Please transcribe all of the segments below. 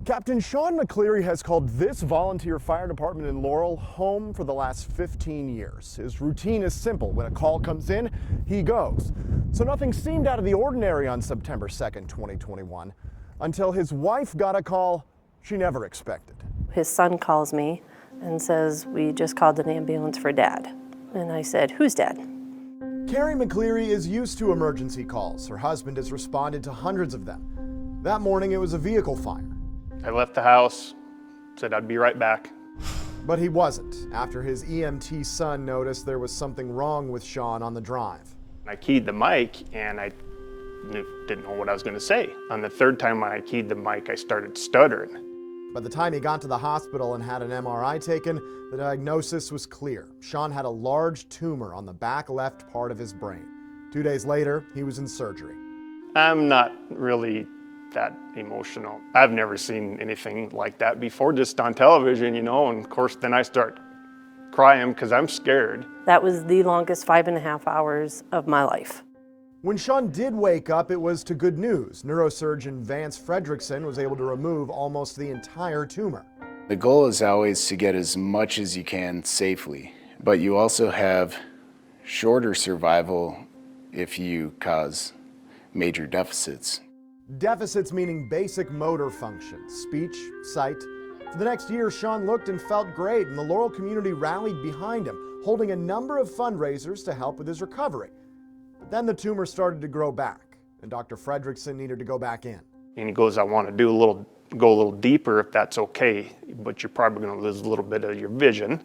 Captain Sean McCleary has called this volunteer fire department in Laurel home for the last 15 years. His routine is simple. When a call comes in, he goes. So nothing seemed out of the ordinary on September 2nd, 2021, until his wife got a call she never expected. His son calls me and says, "We just called an ambulance for Dad." And I said, "Who's Dad?" Carrie McCleary is used to emergency calls. Her husband has responded to hundreds of them. That morning, it was a vehicle fire. I left the house, said I'd be right back. But he wasn't, after his EMT son noticed there was something wrong with Sean on the drive. I keyed the mic and I didn't know what I was going to say. On the third time I keyed the mic, I started stuttering. By the time he got to the hospital and had an MRI taken, the diagnosis was clear. Sean had a large tumor on the back left part of his brain. 2 days later, he was in surgery. I'm not really that emotional. I've never seen anything like that before, just on television, and of course then I start crying because I'm scared. That was the longest 5.5 hours of my life. When Sean did wake up, it was to good news. Neurosurgeon Vance Fredrickson was able to remove almost the entire tumor. The goal is always to get as much as you can safely, but you also have shorter survival if you cause major deficits. Deficits meaning basic motor functions, speech, sight. For the next year, Sean looked and felt great, and the Laurel community rallied behind him, holding a number of fundraisers to help with his recovery. But then the tumor started to grow back, and Dr. Fredrickson needed to go back in. And he goes, I want to go a little deeper if that's okay, but you're probably going to lose a little bit of your vision.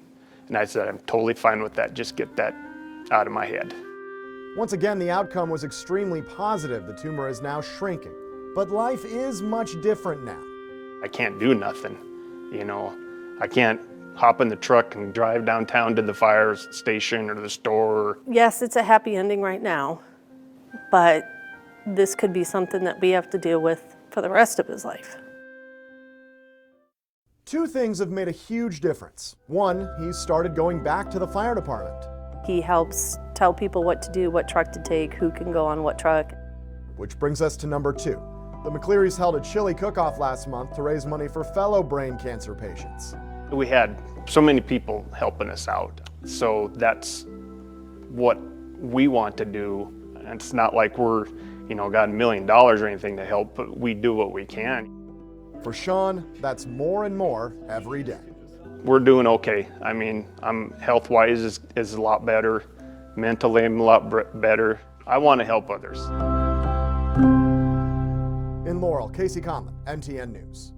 And I said, I'm totally fine with that. Just get that out of my head. Once again, the outcome was extremely positive. The tumor is now shrinking. But life is much different now. I can't do nothing, I can't hop in the truck and drive downtown to the fire station or the store. Yes, it's a happy ending right now, but this could be something that we have to deal with for the rest of his life. Two things have made a huge difference. One, he's started going back to the fire department. He helps tell people what to do, what truck to take, who can go on what truck. Which brings us to number two. The McClearys held a chili cook-off last month to raise money for fellow brain cancer patients. We had so many people helping us out, so that's what we want to do. It's not like we're, got $1 million or anything to help, but we do what we can. For Sean, that's more and more every day. We're doing okay. I'm health-wise is a lot better. Mentally, I'm a lot better. I want to help others. In Laurel, Casey Conlon, MTN News.